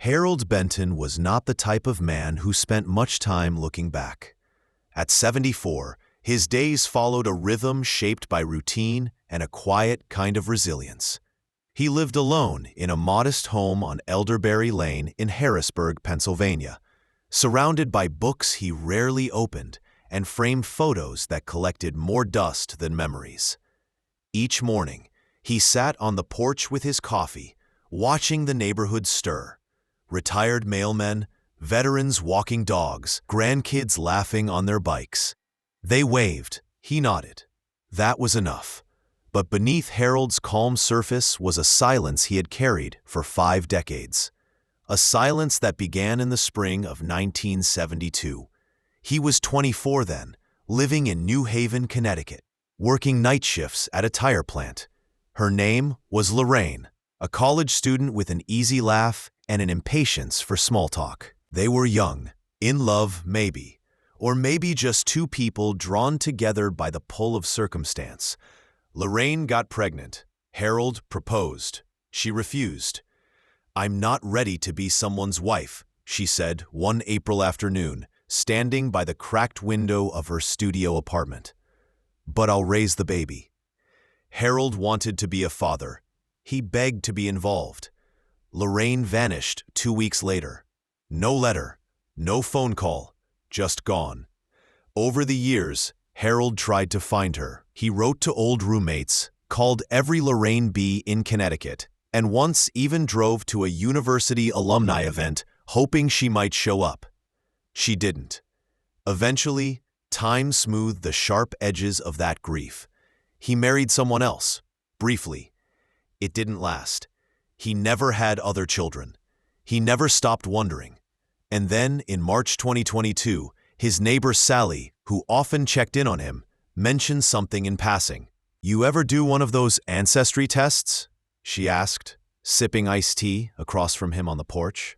Harold Benton was not the type of man who spent much time looking back. At 74, his days followed a rhythm shaped by routine and a quiet kind of resilience. He lived alone in a modest home on Elderberry Lane in Harrisburg, Pennsylvania, surrounded by books he rarely opened and framed photos that collected more dust than memories. Each morning, he sat on the porch with his coffee, watching the neighborhood stir. Retired mailmen, veterans walking dogs, grandkids laughing on their bikes. They waved, he nodded. That was enough. But beneath Harold's calm surface was a silence he had carried for 5 decades. A silence that began in the spring of 1972. He was 24 then, living in New Haven, Connecticut, working night shifts at a tire plant. Her name was Lorraine, a college student with an easy laugh and an impatience for small talk. They were young, in love maybe, or maybe just two people drawn together by the pull of circumstance. Lorraine got pregnant. Harold proposed. She refused. "I'm not ready to be someone's wife," she said one April afternoon, standing by the cracked window of her studio apartment. "But I'll raise the baby." Harold wanted to be a father. He begged to be involved. Lorraine vanished 2 weeks later. No letter, no phone call, just gone. Over the years, Harold tried to find her. He wrote to old roommates, called every Lorraine bee in Connecticut, and once even drove to a university alumni event hoping she might show up. She didn't. Eventually, time smoothed the sharp edges of that grief. He married someone else, briefly. It didn't last. He never had other children. He never stopped wondering. And then, in March 2022, his neighbor Sally, who often checked in on him, mentioned something in passing. "You ever do one of those ancestry tests?" she asked, sipping iced tea across from him on the porch.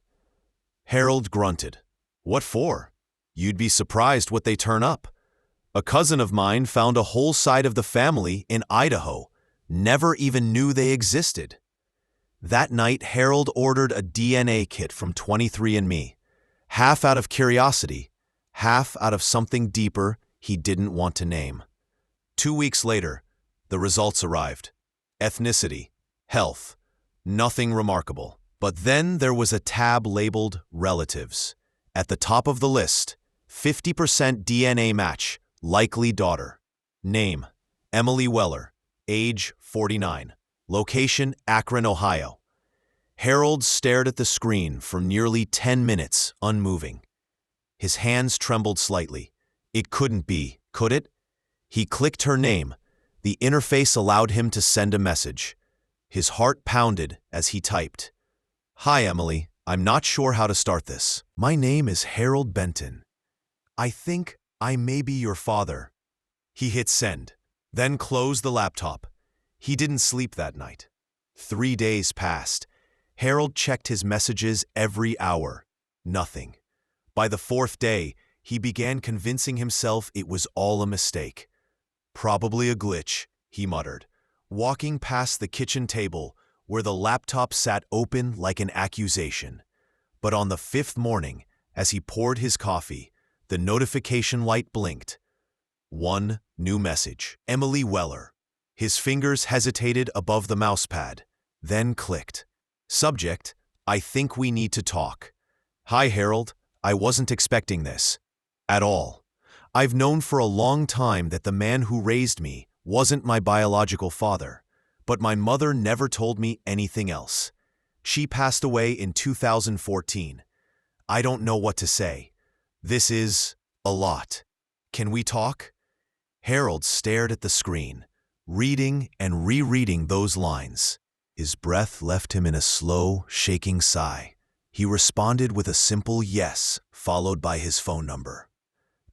Harold grunted. "What for? You'd be surprised what they turn up. A cousin of mine found a whole side of the family in Idaho. Never even knew they existed." That night, Harold ordered a DNA kit from 23andMe, half out of curiosity, half out of something deeper he didn't want to name. 2 weeks later, the results arrived. Ethnicity, health, nothing remarkable. But then there was a tab labeled Relatives. At the top of the list, 50% DNA match, likely daughter. Name, Emily Weller, age 49. Location, Akron, Ohio. Harold stared at the screen for nearly 10 minutes, unmoving. His hands trembled slightly. It couldn't be, could it? He clicked her name. The interface allowed him to send a message. His heart pounded as he typed. "Hi, Emily. I'm not sure how to start this. My name is Harold Benton. I think I may be your father." He hit send, then closed the laptop. He didn't sleep that night. 3 days passed. Harold checked his messages every hour. Nothing. By the 4th day, he began convincing himself it was all a mistake. "Probably a glitch," he muttered, walking past the kitchen table where the laptop sat open like an accusation. But on the 5th morning, as he poured his coffee, the notification light blinked. One new message. Emily Weller. His fingers hesitated above the mousepad, then clicked. Subject, "I think we need to talk." "Hi, Harold. I wasn't expecting this. At all. I've known for a long time that the man who raised me wasn't my biological father, but my mother never told me anything else. She passed away in 2014. I don't know what to say. This is a lot. Can we talk?" Harold stared at the screen, reading and rereading those lines. His breath left him in a slow, shaking sigh. He responded with a simple yes, followed by his phone number.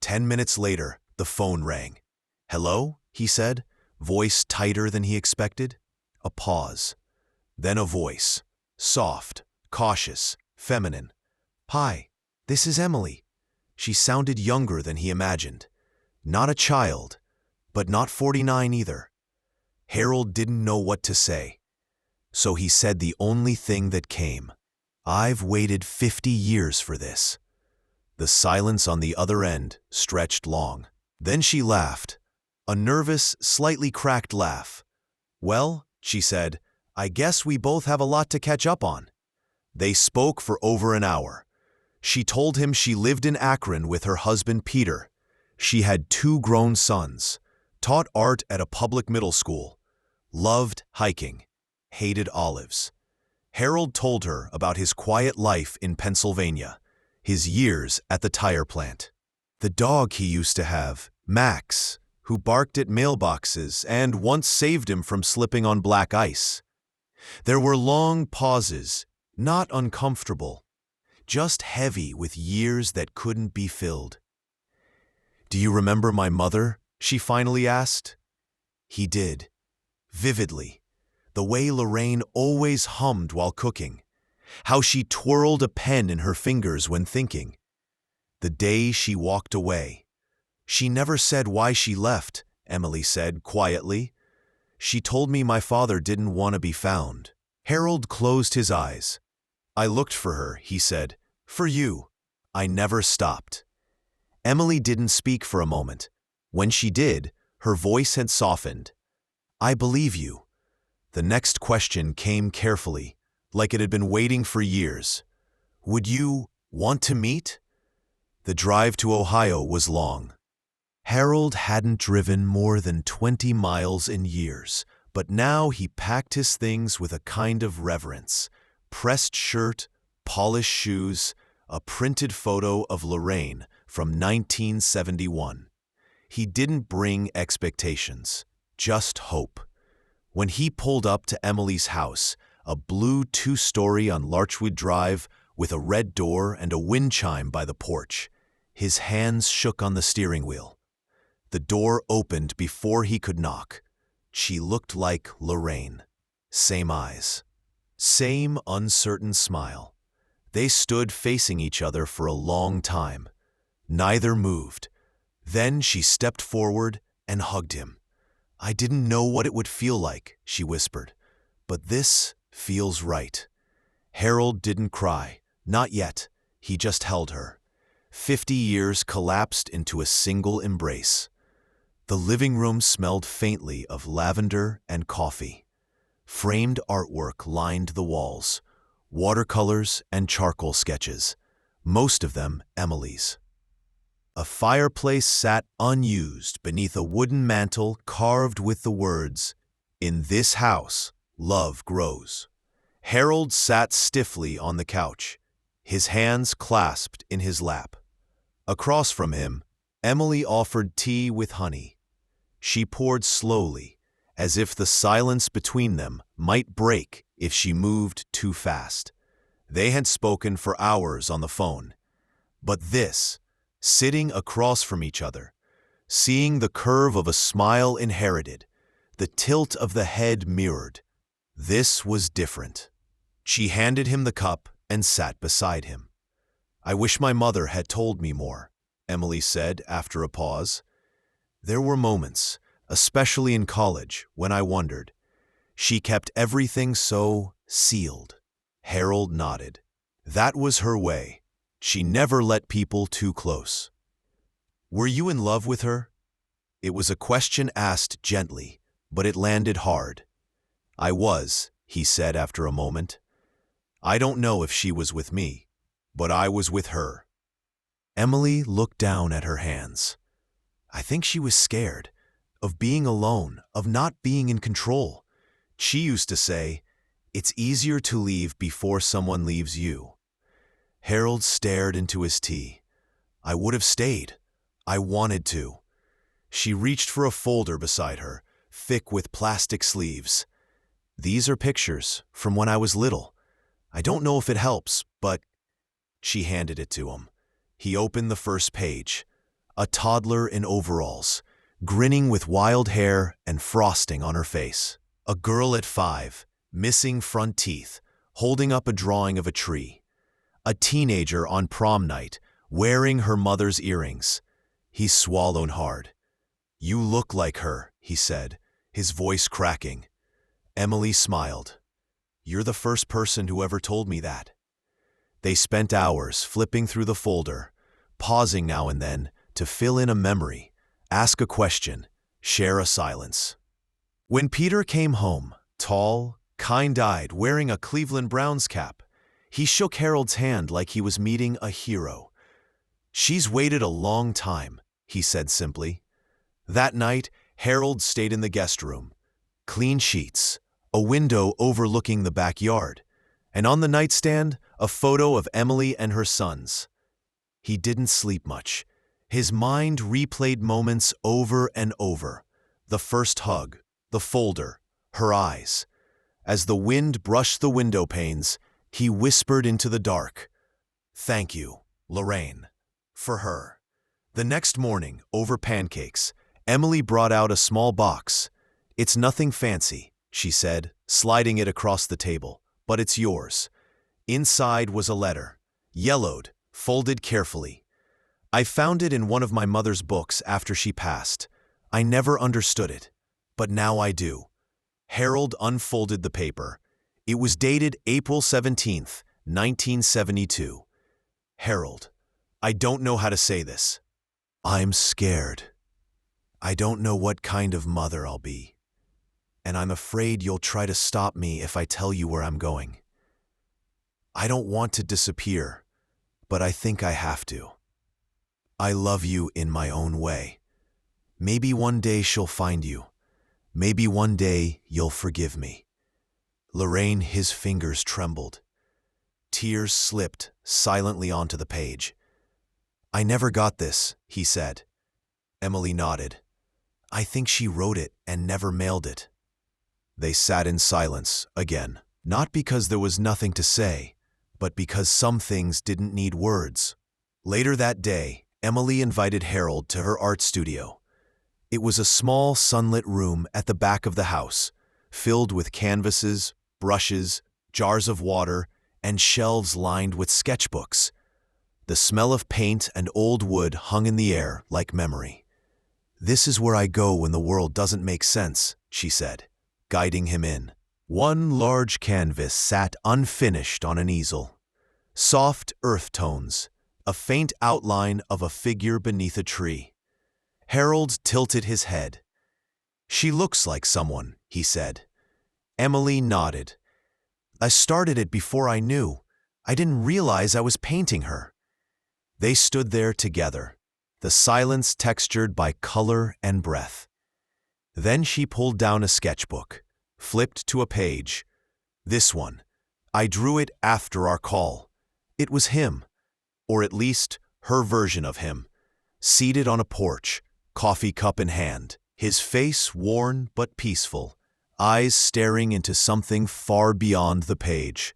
10 minutes later, the phone rang. "Hello?" he said, voice tighter than he expected. A pause. Then a voice, soft, cautious, feminine. "Hi, this is Emily." She sounded younger than he imagined. Not a child, but not 49 either. Harold didn't know what to say. So he said the only thing that came. I've waited 50 years for this." The silence on the other end stretched long. Then she laughed, a nervous, slightly cracked laugh. "Well," she said, "I guess we both have a lot to catch up on." They spoke for over an hour. She told him she lived in Akron with her husband Peter. She had 2 grown sons, taught art at a public middle school, loved hiking, hated olives. Harold told her about his quiet life in Pennsylvania, his years at the tire plant. The dog he used to have, Max, who barked at mailboxes and once saved him from slipping on black ice. There were long pauses, not uncomfortable, just heavy with years that couldn't be filled. "Do you remember my mother?" she finally asked. He did, vividly, the way Lorraine always hummed while cooking, how she twirled a pen in her fingers when thinking. The day she walked away. "She never said why she left," Emily said quietly. "She told me my father didn't want to be found." Harold closed his eyes. "I looked for her," he said. "For you. I never stopped." Emily didn't speak for a moment. When she did, her voice had softened. "I believe you." The next question came carefully, like it had been waiting for years. "Would you want to meet?" The drive to Ohio was long. Harold hadn't driven more than 20 miles in years, but now he packed his things with a kind of reverence. Pressed shirt, polished shoes, a printed photo of Lorraine from 1971. He didn't bring expectations, just hope. When he pulled up to Emily's house, a blue 2-story on Larchwood Drive with a red door and a wind chime by the porch, his hands shook on the steering wheel. The door opened before he could knock. She looked like Lorraine. Same eyes. Same uncertain smile. They stood facing each other for a long time. Neither moved. Then she stepped forward and hugged him. "I didn't know what it would feel like," she whispered, "but this feels right." Harold didn't cry. Not yet. He just held her. 50 years collapsed into a single embrace. The living room smelled faintly of lavender and coffee. Framed artwork lined the walls, watercolors and charcoal sketches, most of them Emily's. A fireplace sat unused beneath a wooden mantel carved with the words, "In this house, love grows." Harold sat stiffly on the couch, his hands clasped in his lap. Across from him, Emily offered tea with honey. She poured slowly, as if the silence between them might break if she moved too fast. They had spoken for hours on the phone. But this, sitting across from each other, seeing the curve of a smile inherited, the tilt of the head mirrored, this was different. She handed him the cup and sat beside him. "I wish my mother had told me more," Emily said after a pause. "There were moments, especially in college, when I wondered. She kept everything so sealed." Harold nodded. That was her way. She never let people too close. "Were you in love with her?" It was a question asked gently, but it landed hard. "I was," he said after a moment. "I don't know if she was with me, but I was with her." Emily looked down at her hands. I think she was scared, of being alone, of not being in control. She used to say, "It's easier to leave before someone leaves you." Harold stared into his tea. "I would have stayed. I wanted to." She reached for a folder beside her, thick with plastic sleeves. "These are pictures from when I was little. I don't know if it helps, but—" She handed it to him. He opened the first page. A toddler in overalls, grinning with wild hair and frosting on her face. A girl at 5, missing front teeth, holding up a drawing of a tree. A teenager on prom night, wearing her mother's earrings. He swallowed hard. "You look like her," he said, his voice cracking. Emily smiled. "You're the first person who ever told me that." They spent hours flipping through the folder, pausing now and then to fill in a memory, ask a question, share a silence. When Peter came home, tall, kind-eyed, wearing a Cleveland Browns cap, he shook Harold's hand like he was meeting a hero. "She's waited a long time," he said simply. That night, Harold stayed in the guest room. Clean sheets, a window overlooking the backyard, and on the nightstand, a photo of Emily and her sons. He didn't sleep much. His mind replayed moments over and over. The first hug, the folder, her eyes. As the wind brushed the window panes, he whispered into the dark, "Thank you, Lorraine, for her." The next morning, over pancakes, Emily brought out a small box. "It's nothing fancy," she said, sliding it across the table, "but it's yours." Inside was a letter, yellowed, folded carefully. "I found it in one of my mother's books after she passed. I never understood it, but now I do." Harold unfolded the paper. It was dated April 17th, 1972. "Harold, I don't know how to say this. I'm scared. I don't know what kind of mother I'll be. And I'm afraid you'll try to stop me if I tell you where I'm going. I don't want to disappear, but I think I have to. I love you in my own way. Maybe one day she'll find you. Maybe one day you'll forgive me." Lorraine, his fingers trembled. Tears slipped silently onto the page. "I never got this," he said. Emily nodded. "I think she wrote it and never mailed it." They sat in silence again, not because there was nothing to say, but because some things didn't need words. Later that day, Emily invited Harold to her art studio. It was a small, sunlit room at the back of the house, filled with canvases, brushes, jars of water, and shelves lined with sketchbooks. The smell of paint and old wood hung in the air like memory. "This is where I go when the world doesn't make sense," she said, guiding him in. One large canvas sat unfinished on an easel. Soft earth tones, a faint outline of a figure beneath a tree. Harold tilted his head. "She looks like someone," he said. Emily nodded. "I started it before I knew. I didn't realize I was painting her." They stood there together, the silence textured by color and breath. Then she pulled down a sketchbook, flipped to a page. "This one. I drew it after our call." It was him, or at least her version of him, seated on a porch, coffee cup in hand, his face worn but peaceful, eyes staring into something far beyond the page.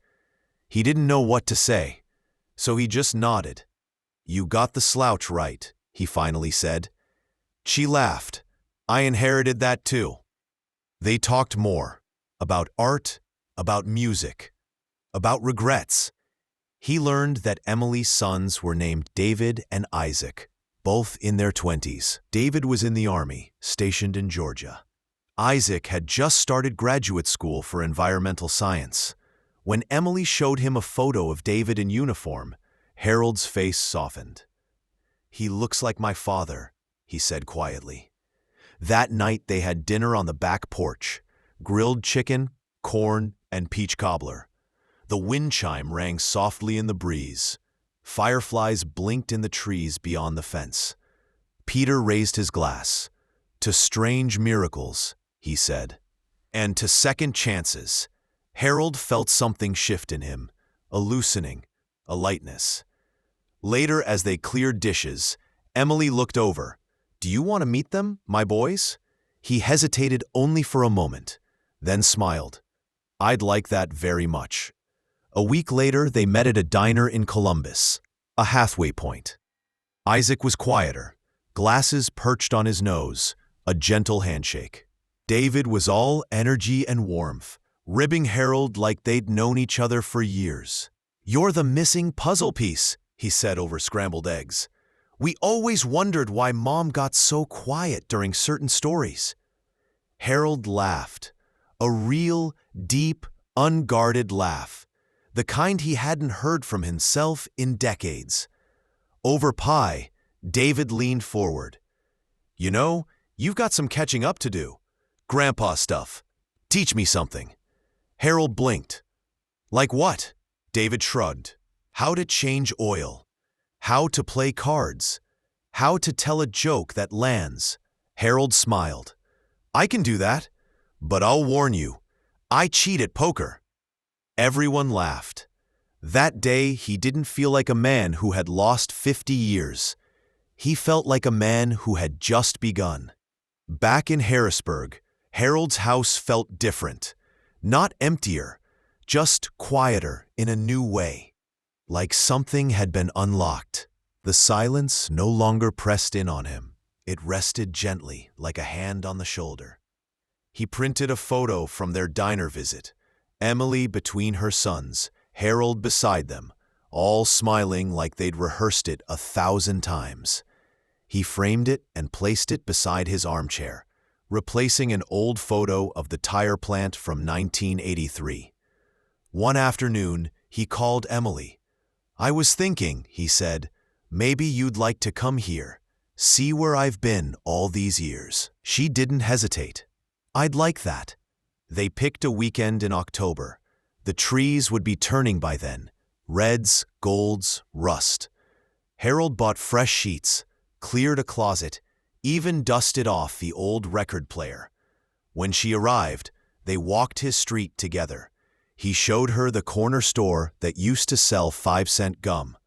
He didn't know what to say, so he just nodded. "You got the slouch right," he finally said. She laughed. "I inherited that too." They talked more, about art, about music, about regrets. He learned that Emily's sons were named David and Isaac, both in their 20s. David was in the Army, stationed in Georgia. Isaac had just started graduate school for environmental science. When Emily showed him a photo of David in uniform, Harold's face softened. "He looks like my father," he said quietly. That night they had dinner on the back porch, grilled chicken, corn, and peach cobbler. The wind chime rang softly in the breeze. Fireflies blinked in the trees beyond the fence. Peter raised his glass. "To strange miracles," he said. "And to second chances." Harold felt something shift in him, a loosening, a lightness. Later, as they cleared dishes, Emily looked over. "Do you want to meet them, my boys?" He hesitated only for a moment, then smiled. "I'd like that very much." A week later, they met at a diner in Columbus, a halfway point. Isaac was quieter, glasses perched on his nose, a gentle handshake. David was all energy and warmth, ribbing Harold like they'd known each other for years. "You're the missing puzzle piece," he said over scrambled eggs. "We always wondered why Mom got so quiet during certain stories." Harold laughed, a real, deep, unguarded laugh. the kind he hadn't heard from himself in decades. Over pie, David leaned forward. "You know, you've got some catching up to do. Grandpa stuff. Teach me something." Harold blinked. "Like what?" David shrugged. "How to change oil. How to play cards. How to tell a joke that lands." Harold smiled. "I can do that, but I'll warn you, I cheat at poker." Everyone laughed. That day, he didn't feel like a man who had lost 50 years. He felt like a man who had just begun. Back in Harrisburg, Harold's house felt different. Not emptier, just quieter in a new way. Like something had been unlocked. The silence no longer pressed in on him. It rested gently, like a hand on the shoulder. He printed a photo from their diner visit. Emily between her sons, Harold beside them, all smiling like they'd rehearsed it 1,000 times. He framed it and placed it beside his armchair, replacing an old photo of the tire plant from 1983. One afternoon, he called Emily. "I was thinking," he said, "maybe you'd like to come here. See where I've been all these years." She didn't hesitate. "I'd like that." They picked a weekend in October. The trees would be turning by then. Reds, golds, rust. Harold bought fresh sheets, cleared a closet, even dusted off the old record player. When she arrived, they walked his street together. He showed her the corner store that used to sell 5-cent gum,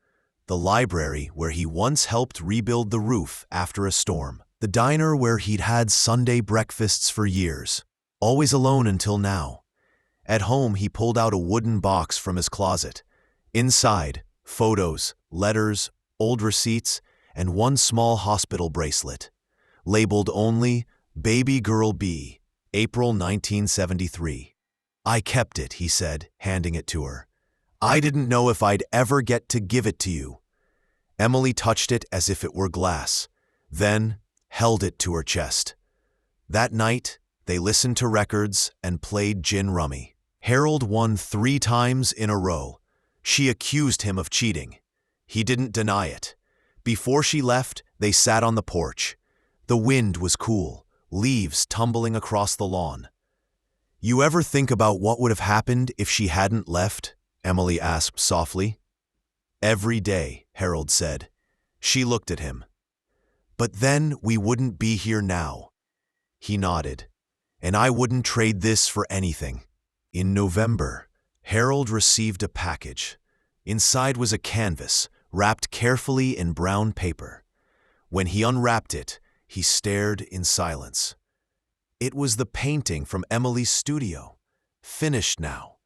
the library where he once helped rebuild the roof after a storm, the diner where he'd had Sunday breakfasts for years, always alone until now. At home, he pulled out a wooden box from his closet. Inside, photos, letters, old receipts, and one small hospital bracelet, labeled only Baby Girl B, April 1973. "I kept it," he said, handing it to her. "I didn't know if I'd ever get to give it to you." Emily touched it as if it were glass, then held it to her chest. That night, they listened to records and played gin rummy. Harold won 3 times in a row. She accused him of cheating. He didn't deny it. Before she left, they sat on the porch. The wind was cool, leaves tumbling across the lawn. "You ever think about what would have happened if she hadn't left?" Emily asked softly. "Every day," Harold said. She looked at him. "But then we wouldn't be here now." He nodded. "And I wouldn't trade this for anything." In November, Harold received a package. Inside was a canvas, wrapped carefully in brown paper. When he unwrapped it, he stared in silence. It was the painting from Emily's studio, finished now.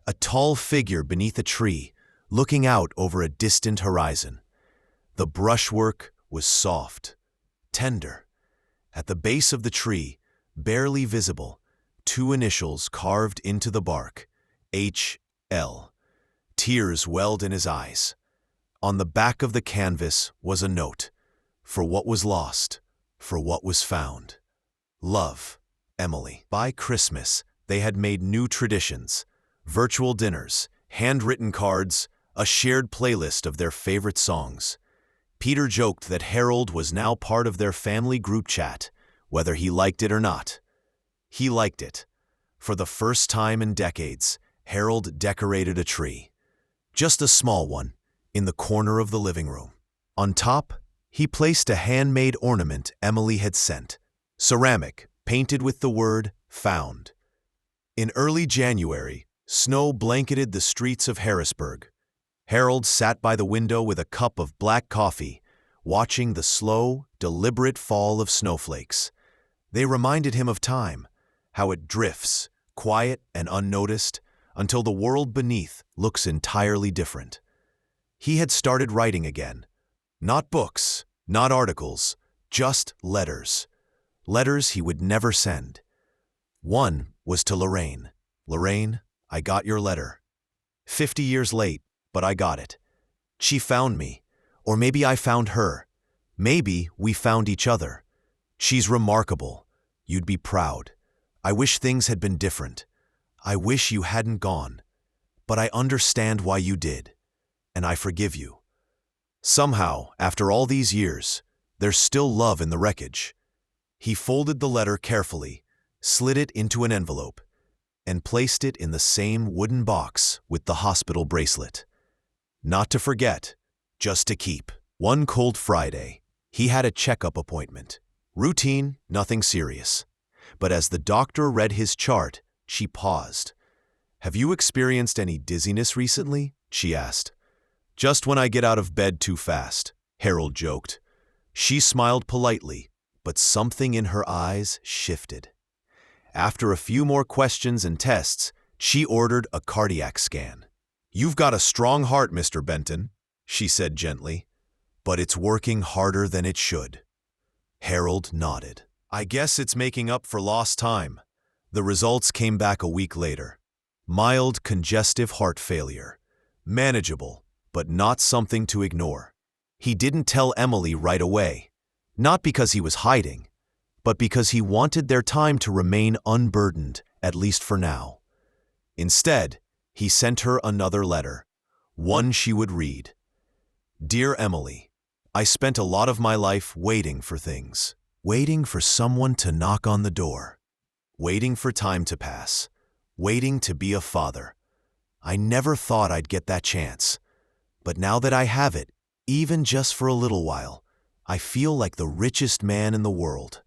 A tall figure beneath a tree, looking out over a distant horizon. The brushwork was soft, tender. At the base of the tree, barely visible, 2 initials carved into the bark, H.L. Tears welled in his eyes. On the back of the canvas was a note, for what was lost, for what was found. Love, Emily. By Christmas, they had made new traditions, virtual dinners, handwritten cards, a shared playlist of their favorite songs. Peter joked that Harold was now part of their family group chat, whether he liked it or not. He liked it. For the first time in decades, Harold decorated a tree. Just a small one, in the corner of the living room. On top, he placed a handmade ornament Emily had sent, ceramic, painted with the word "found." In early January, snow blanketed the streets of Harrisburg. Harold sat by the window with a cup of black coffee, watching the slow, deliberate fall of snowflakes. They reminded him of time, how it drifts, quiet and unnoticed, until the world beneath looks entirely different. He had started writing again. Not books, not articles, just letters. Letters he would never send. One was to Lorraine. "Lorraine, I got your letter. 50 years late, but I got it. She found me, or maybe I found her. Maybe we found each other. She's remarkable. You'd be proud. I wish things had been different. I wish you hadn't gone. but I understand why you did, and I forgive you. Somehow, after all these years, there's still love in the wreckage. He folded the letter carefully, slid it into an envelope, and placed it in the same wooden box with the hospital bracelet. Not to forget, just to keep. One cold Friday, he had a checkup appointment. Routine, nothing serious. But as the doctor read his chart, she paused. "Have you experienced any dizziness recently?" she asked. "Just when I get out of bed too fast," Harold joked. She smiled politely, but something in her eyes shifted. After a few more questions and tests, she ordered a cardiac scan. "You've got a strong heart, Mr. Benton," she said gently, "but it's working harder than it should." Harold nodded. "I guess it's making up for lost time." The results came back a week later. Mild congestive heart failure. Manageable, but not something to ignore. He didn't tell Emily right away, not because he was hiding, but because he wanted their time to remain unburdened, at least for now. Instead, he sent her another letter, one she would read. "Dear Emily, I spent a lot of my life waiting for things. Waiting for someone to knock on the door. Waiting for time to pass. Waiting to be a father. I never thought I'd get that chance. But now that I have it, even just for a little while, I feel like the richest man in the world.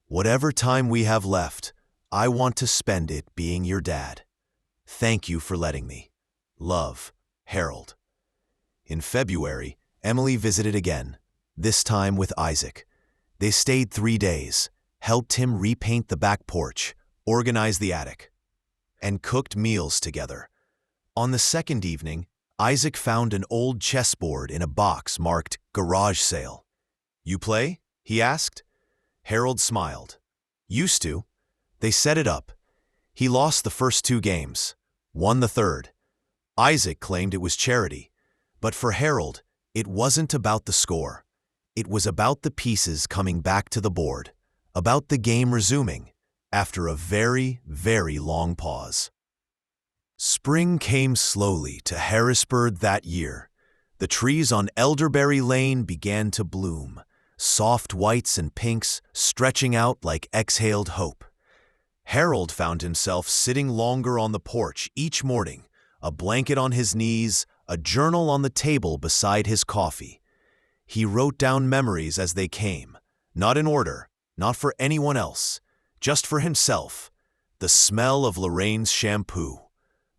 Whatever time we have left, I want to spend it being your dad. Thank you for letting me. Love, Harold." In February, Emily visited again, this time with Isaac. They stayed 3 days, helped him repaint the back porch, organize the attic, and cooked meals together. On the second evening, Isaac found an old chessboard in a box marked "Garage Sale." "You play?" he asked. Harold smiled. "Used to." They set it up. He lost the first 2 games, won the third. Isaac claimed it was charity, but for Harold, it wasn't about the score. It was about the pieces coming back to the board, about the game resuming after a very, very long pause. Spring came slowly to Harrisburg that year. The trees on Elderberry Lane began to bloom, soft whites and pinks stretching out like exhaled hope. Harold found himself sitting longer on the porch each morning, a blanket on his knees, a journal on the table beside his coffee. He wrote down memories as they came, not in order, not for anyone else, just for himself. The smell of Lorraine's shampoo,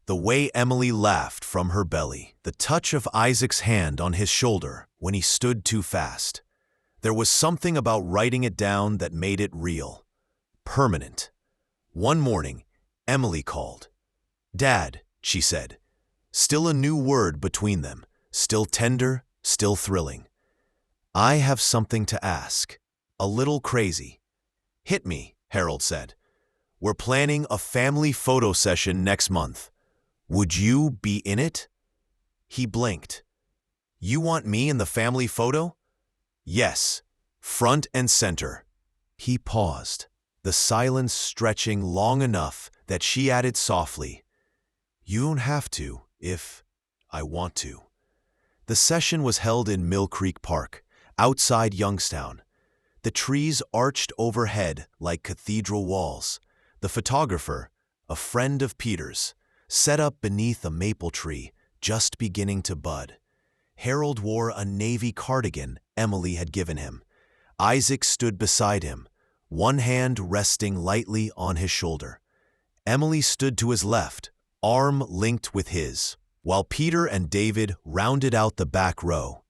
the way Emily laughed from her belly, the touch of Isaac's hand on his shoulder when he stood too fast. There was something about writing it down that made it real, permanent. One morning, Emily called. "Dad," she said. Still a new word between them, still tender, still thrilling. "I have something to ask. A little crazy." "Hit me," Harold said. "We're planning a family photo session next month. Would you be in it?" He blinked. "You want me in the family photo?" "Yes, front and center." He paused, the silence stretching long enough that she added softly, "You don't have to, if I want to." The session was held in Mill Creek Park, outside Youngstown. The trees arched overhead like cathedral walls. The photographer, a friend of Peter's, set up beneath a maple tree just beginning to bud. Harold wore a navy cardigan Emily had given him. Isaac stood beside him, one hand resting lightly on his shoulder. Emily stood to his left, arm linked with his, while Peter and David rounded out the back row.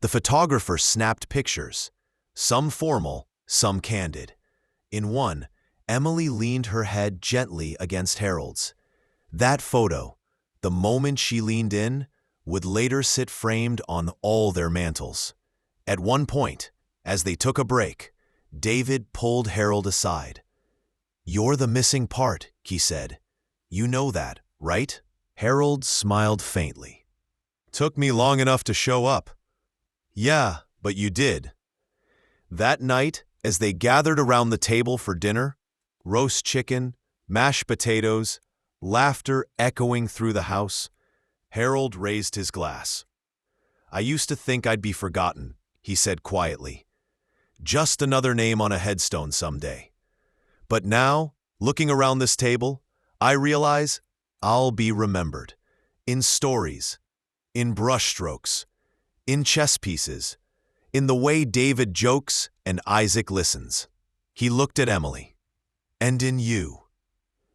The photographer snapped pictures, some formal, some candid. In one, Emily leaned her head gently against Harold's. That photo, the moment she leaned in, would later sit framed on all their mantles. At one point, as they took a break, David pulled Harold aside. "You're the missing part," he said. "You know that, right?" Harold smiled faintly. "Took me long enough to show up." "Yeah, but you did." That night, as they gathered around the table for dinner, roast chicken, mashed potatoes, Laughter echoing through the house. Harold raised his glass. "I used to think I'd be forgotten," he said quietly. "Just another name on a headstone someday. But now, looking around this table, I realize I'll be remembered. In stories, in brushstrokes, in chess pieces, in the way David jokes and Isaac listens." He looked at Emily. "And in you."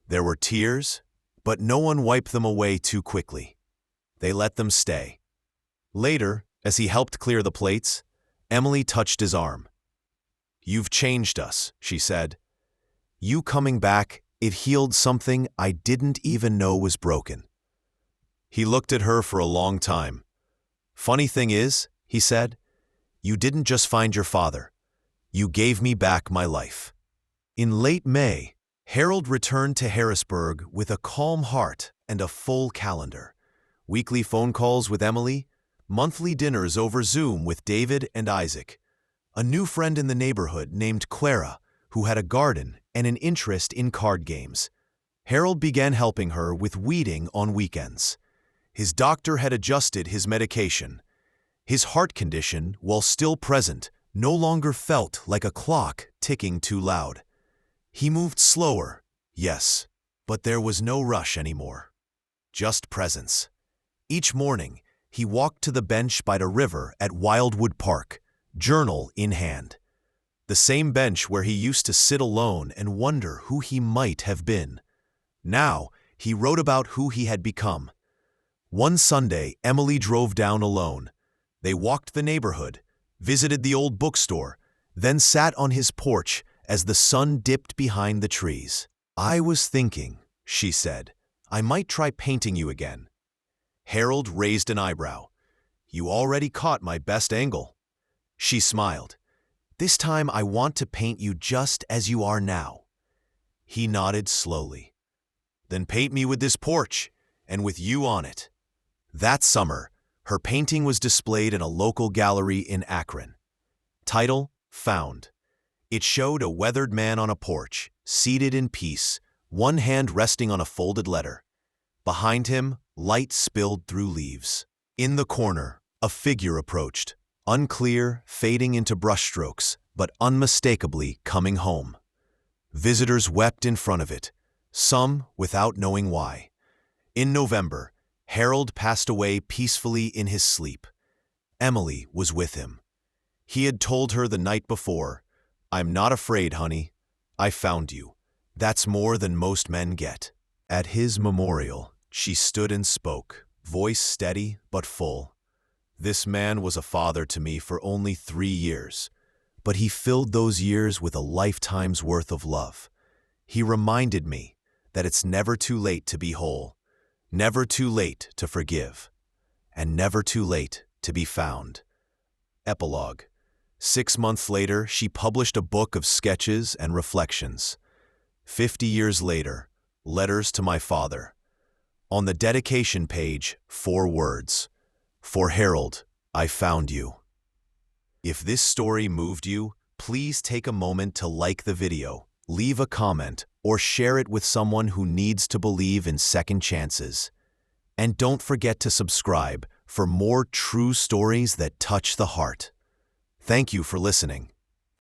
There were tears, but no one wiped them away too quickly. They let them stay. Later, as he helped clear the plates, Emily touched his arm. "You've changed us," she said. "You coming back, it healed something I didn't even know was broken." He looked at her for a long time. "Funny thing is," he said, "you didn't just find your father. You gave me back my life." In late May, Harold returned to Harrisburg with a calm heart and a full calendar. Weekly phone calls with Emily, monthly dinners over Zoom with David and Isaac, a new friend in the neighborhood named Clara, who had a garden and an interest in card games. Harold began helping her with weeding on weekends. His doctor had adjusted his medication. His heart condition, while still present, no longer felt like a clock ticking too loud. He moved slower, yes, but there was no rush anymore. Just presence. Each morning, he walked to the bench by the river at Wildwood Park, journal in hand. The same bench where he used to sit alone and wonder who he might have been. Now, he wrote about who he had become. One Sunday, Emily drove down alone. They walked the neighborhood, visited the old bookstore, then sat on his porch as the sun dipped behind the trees. "I was thinking," she said, "I might try painting you again." Harold raised an eyebrow. "You already caught my best angle." She smiled. "This time I want to paint you just as you are now." He nodded slowly. "Then paint me with this porch, and with you on it." That summer, her painting was displayed in a local gallery in Akron. Title: Found. It showed a weathered man on a porch, seated in peace, one hand resting on a folded letter. Behind him, light spilled through leaves. In the corner, a figure approached, unclear, fading into brushstrokes, but unmistakably coming home. Visitors wept in front of it, some without knowing why. In November, Harold passed away peacefully in his sleep. Emily was with him. He had told her the night before, "I'm not afraid, honey. I found you. That's more than most men get." At his memorial, she stood and spoke, voice steady but full. "This man was a father to me for only 3 years, but he filled those years with a lifetime's worth of love. He reminded me that it's never too late to be whole, never too late to forgive, and never too late to be found." Epilogue. 6 months later, she published a book of sketches and reflections. 50 years later, Letters to My Father. On the dedication page, 4 words: "For Harold, I found you." If this story moved you, please take a moment to like the video, leave a comment, or share it with someone who needs to believe in second chances. And don't forget to subscribe for more true stories that touch the heart. Thank you for listening.